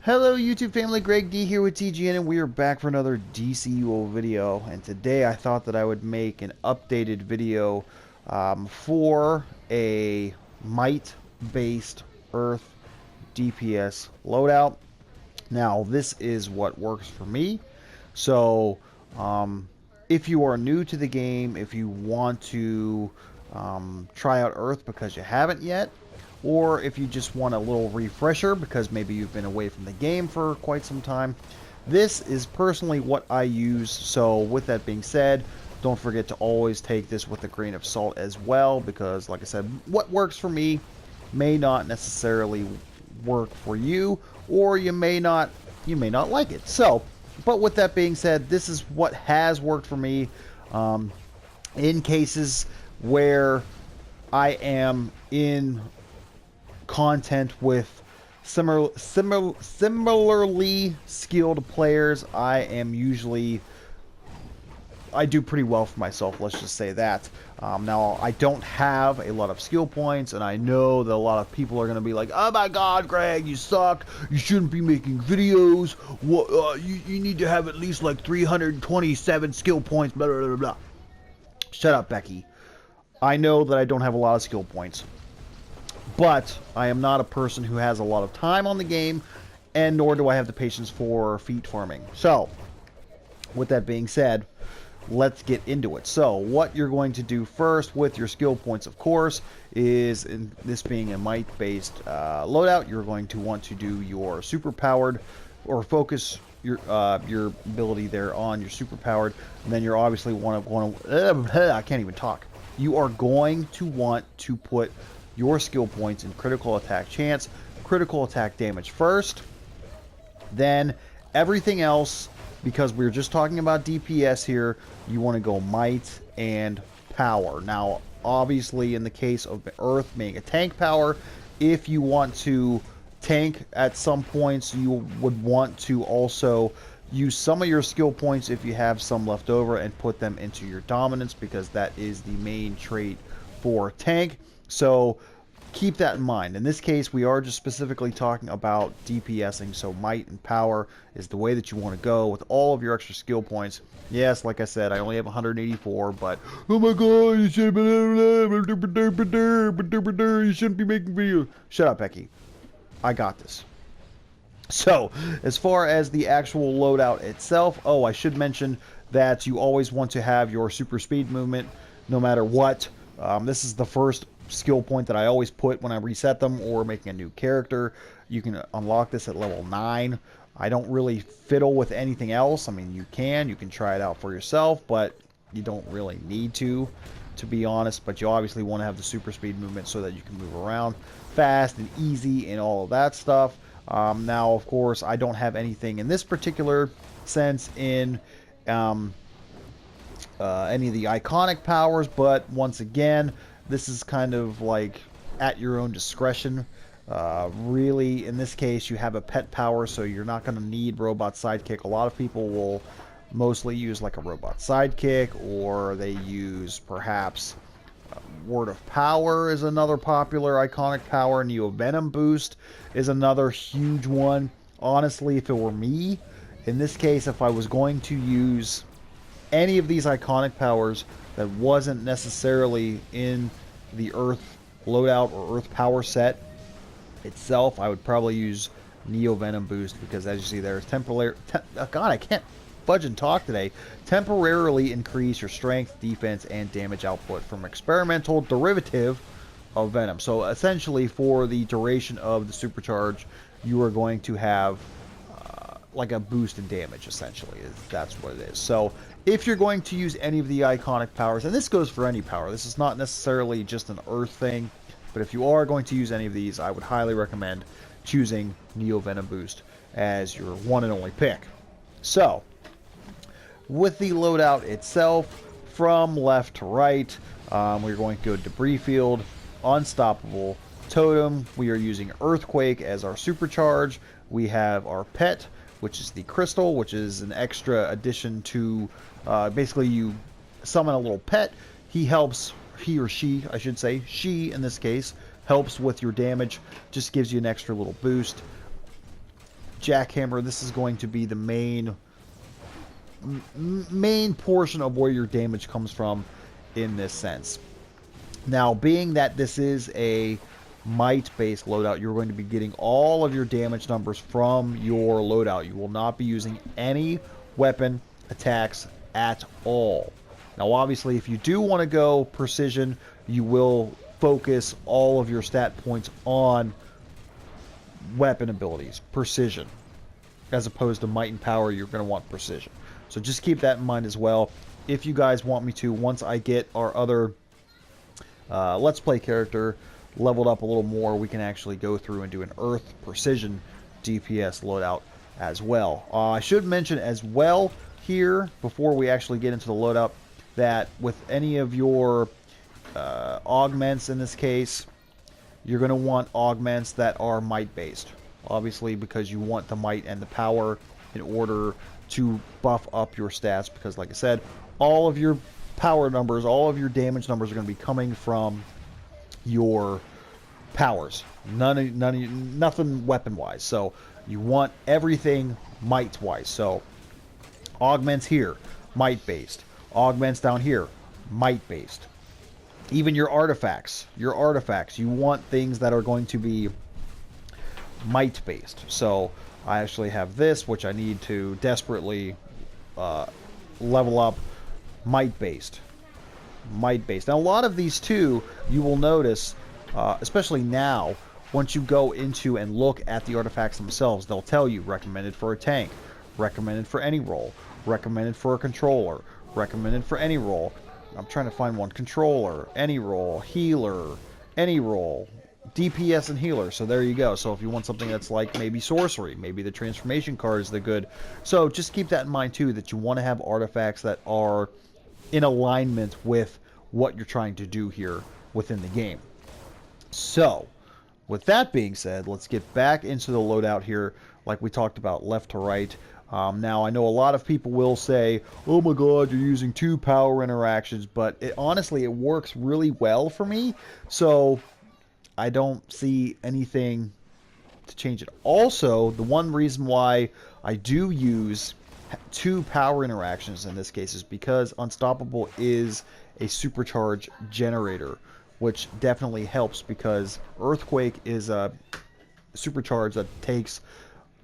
Hello YouTube family, Greg D here with TGN, and we are back for another DCUO video. And today I thought that I would make an updated video for a might-based Earth DPS loadout. Now this is what works for me. So if you are new to the game, if you want to try out Earth because you haven't yet, or if you just want a little refresher because maybe you've been away from the game for quite some time, this is personally what I use. So with that being said, don't forget to always take this with a grain of salt as well, because like I said, what works for me may not necessarily work for you, or you may not like it. So but with that being said, this is what has worked for me in cases where I am in content with similarly skilled players. I do pretty well for myself, let's just say that. Now, I don't have a lot of skill points, and I know that a lot of people are going to be like, oh my god, Greg, you suck, you shouldn't be making videos, you need to have at least like 327 skill points, blah, blah, blah, blah. Shut up, Becky. I know that I don't have a lot of skill points, but I am not a person who has a lot of time on the game, and nor do I have the patience for feat farming. So, with that being said, let's get into it. So, what you're going to do first with your skill points, of course, is, in this being a might-based loadout, you're going to want to do your super-powered, or focus your ability there on your super-powered, and then you're obviously I can't even talk. You are going to want to put your skill points in critical attack chance, critical attack damage first, then everything else, because we're just talking about DPS here, you want to go might and power. Now, obviously, in the case of Earth being a tank power, if you want to tank at some points, you would want to also use some of your skill points, if you have some left over, and put them into your dominance, because that is the main trait for tank. So keep that in mind. In this case, we are just specifically talking about DPSing, so might and power is the way that you want to go with all of your extra skill points. Yes, like I said, I only have 184, but oh my god, you shouldn't be making videos. Shut up, Becky. I got this. So, as far as the actual loadout itself, oh, I should mention that you always want to have your super speed movement no matter what. This is the first skill point that I always put when I reset them or making a new character. You can unlock this at level 9. I don't really fiddle with anything else. I mean, you can try it out for yourself, but you don't really need to be honest. But you obviously want to have the super speed movement so that you can move around fast and easy and all of that stuff. Now, of course, I don't have anything in this particular sense in any of the iconic powers, but once again, this is kind of like at your own discretion. Really, in this case, you have a pet power, so you're not going to need robot sidekick. A lot of people will mostly use like a robot sidekick, or they use perhaps Word of Power is another popular iconic power. Neo Venom boost is another huge one. Honestly, if it were me, in this case, if I was going to use any of these iconic powers that wasn't necessarily in the Earth loadout or Earth power set itself, I would probably use Neo Venom boost, because as you see there, it's temporary. God, I can't fudge and talk today. Temporarily increase your strength, defense, and damage output from experimental derivative of Venom. So essentially, for the duration of the supercharge, you are going to have like a boost in damage, essentially. That's what it is. So if you're going to use any of the iconic powers, and this goes for any power, this is not necessarily just an Earth thing, but if you are going to use any of these, I would highly recommend choosing Neo Venom boost as your one and only pick. So with the loadout itself, from left to right, we're going to go Debris Field, Unstoppable, Totem. We are using Earthquake as our supercharge. We have our pet, which is the Crystal, which is an extra addition to, basically you summon a little pet. He helps, he or she, I should say, she in this case, helps with your damage, just gives you an extra little boost. jackhammer, this is going to be the main portion of where your damage comes from in this sense. Now, being that this is a might-based loadout, you're going to be getting all of your damage numbers from your loadout. You will not be using any weapon attacks at all. Now, obviously, if you do want to go precision, you will focus all of your stat points on weapon abilities, precision, as opposed to might and power. You're going to want precision. So just keep that in mind as well. If you guys want me to, once I get our other Let's Play character leveled up a little more, we can actually go through and do an Earth Precision DPS loadout as well. I should mention as well here, before we actually get into the loadout, that with any of your augments in this case, you're going to want augments that are might-based. Obviously, because you want the might and the power in order to buff up your stats, because like I said, all of your power numbers, all of your damage numbers are going to be coming from your powers. Nothing weapon-wise. So you want everything might-wise. So augments here, might-based. Augments down here, might-based. Even your artifacts, you want things that are going to be might-based. So I actually have this, which I need to desperately level up, might-based. Might-based. Now, a lot of these, too, you will notice, especially now, once you go into and look at the artifacts themselves, they'll tell you recommended for a tank, recommended for any role, recommended for a controller, recommended for any role. I'm trying to find one. Controller, any role, healer, any role, DPS and healer. So there you go. So if you want something that's like maybe sorcery, maybe the transformation card is the good. So just keep that in mind too, that you want to have artifacts that are in alignment with what you're trying to do here within the game. So with that being said, let's get back into the loadout here, like we talked about, left to right. Now, I know a lot of people will say, oh my god, you're using 2 power interactions, but honestly, it works really well for me, so I don't see anything to change it. Also, the one reason why I do use 2 power interactions in this case is because Unstoppable is a supercharge generator, which definitely helps because Earthquake is a supercharge that takes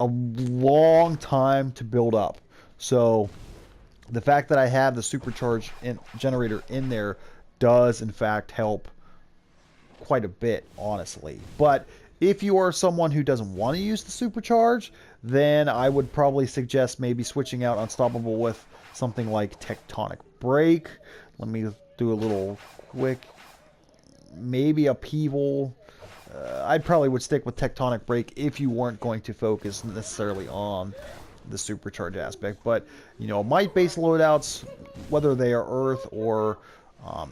a long time to build up. So the fact that I have the supercharge generator in there does in fact help quite a bit, honestly. But if you are someone who doesn't want to use the supercharge, then I would probably suggest maybe switching out Unstoppable with something like Tectonic Break. Let me do a little quick, maybe Upheaval. I probably would stick with Tectonic Break if you weren't going to focus necessarily on the supercharge aspect. But, you know, might-based loadouts, whether they are Earth or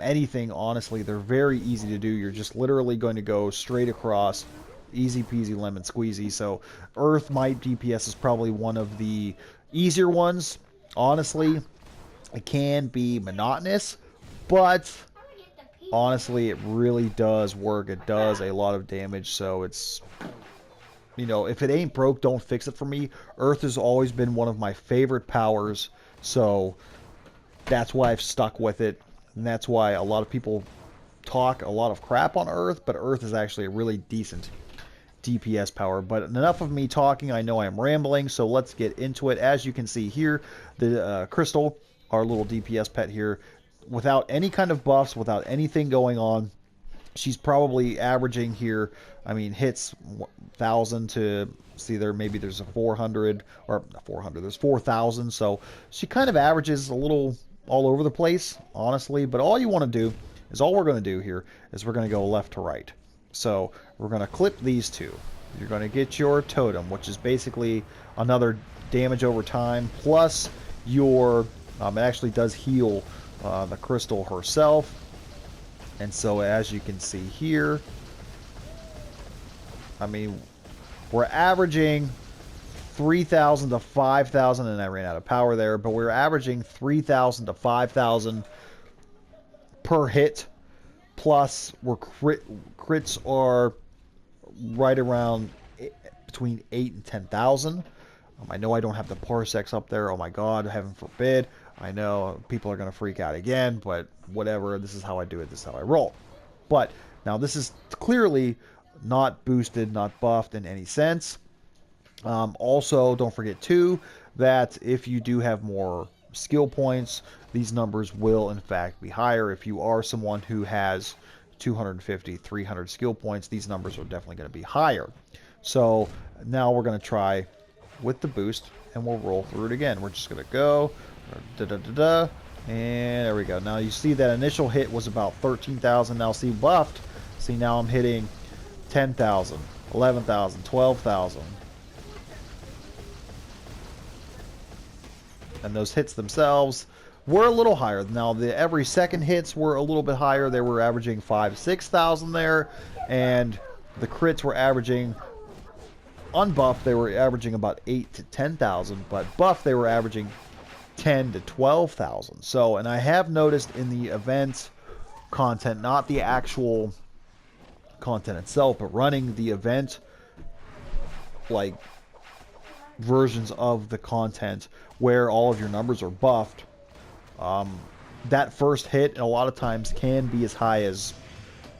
anything, honestly, they're very easy to do. You're just literally going to go straight across, easy peasy lemon squeezy. So Earth Might DPS is probably one of the easier ones. Honestly, it can be monotonous, but honestly, it really does work. It does a lot of damage, so it's, you know, if it ain't broke, don't fix it for me. Earth has always been one of my favorite powers, so that's why I've stuck with it, and that's why a lot of people talk a lot of crap on Earth, but Earth is actually a really decent DPS power. But enough of me talking. I know I am rambling, so let's get into it. As you can see here, the Crystal, our little DPS pet here, without any kind of buffs, without anything going on, she's probably averaging here, I mean, hits 1,000 to, see there, maybe there's a 400, or 400, there's 4,000, so she kind of averages a little all over the place, honestly, but all you want to do is, all we're going to do here is we're going to go left to right. So we're going to clip these two. You're going to get your totem, which is basically another damage over time, plus your, it actually does heal the Crystal herself. And so as you can see here, I mean, we're averaging 3,000 to 5,000, and I ran out of power there, but we're averaging 3,000 to 5,000 per hit, plus we're crits are right around between 8 and 10,000. I know I don't have the parsecs up there. Oh my God, heaven forbid. I know people are going to freak out again, but whatever. This is how I do it. This is how I roll. But now this is clearly not boosted, not buffed in any sense. Also, don't forget too that if you do have more skill points, these numbers will in fact be higher. If you are someone who has 250, 300 skill points, these numbers are definitely going to be higher. So now we're going to try with the boost, and we'll roll through it again. We're just going to go, and there we go. Now you see that initial hit was about 13,000. Now see buffed. See, now I'm hitting 10,000, 11,000, 12,000. And those hits themselves were a little higher. Now the every second hits were a little bit higher. They were averaging 5,000 to 6,000 there, and the crits were averaging, unbuffed they were averaging about 8,000 to 10,000, but buffed they were averaging 10,000 to 12,000. So, and I have noticed in the event content, not the actual content itself, but running the event like versions of the content where all of your numbers are buffed, that first hit a lot of times can be as high as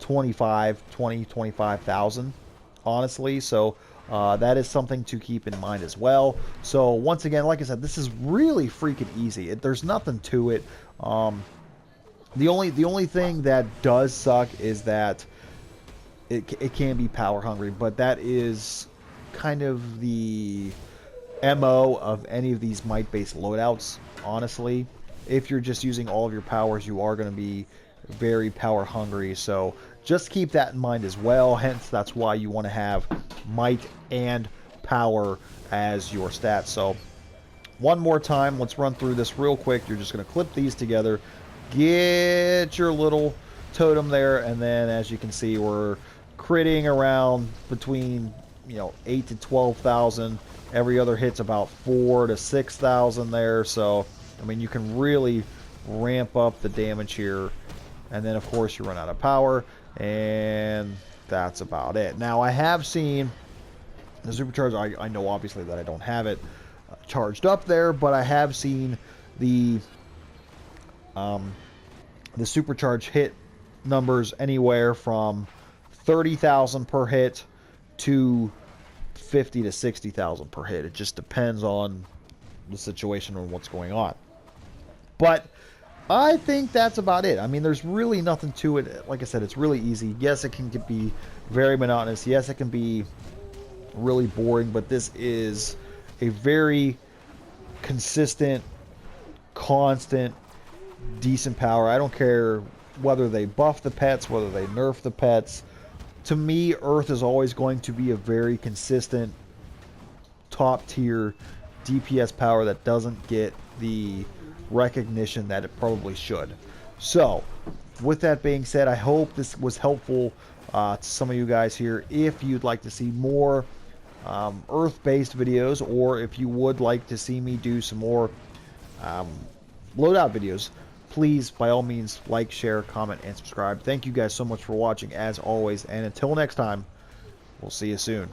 25,000 honestly. So that is something to keep in mind as well. So once again, like I said, this is really freaking easy. There's nothing to it. The only thing that does suck is that it can be power hungry, but that is kind of the MO of any of these might-based loadouts, honestly. If you're just using all of your powers, you are going to be very power hungry, so just keep that in mind as well. Hence, that's why you want to have might and power as your stats. So one more time, let's run through this real quick. You're just going to clip these together, get your little totem there, and then as you can see, we're critting around between 8,000 to 12,000. Every other hit's about 4,000 to 6,000 there. So, I mean, you can really ramp up the damage here. And then, of course, you run out of power. And that's about it. Now, I have seen the supercharge. I know, obviously, that I don't have it charged up there. But I have seen the supercharge hit numbers anywhere from 30,000 per hit to 50 to 60,000 per hit. It just depends on the situation and what's going on. But I think that's about it. I mean, there's really nothing to it. Like I said, it's really easy. Yes, it can be very monotonous. Yes, it can be really boring, but this is a very consistent, constant, decent power. I don't care whether they buff the pets, whether they nerf the pets. To me, Earth is always going to be a very consistent, top-tier DPS power that doesn't get the recognition that it probably should. So, with that being said, I hope this was helpful to some of you guys here. If you'd like to see more Earth-based videos, or if you would like to see me do some more loadout videos, please, by all means, like, share, comment, and subscribe. Thank you guys so much for watching, as always. And until next time, we'll see you soon.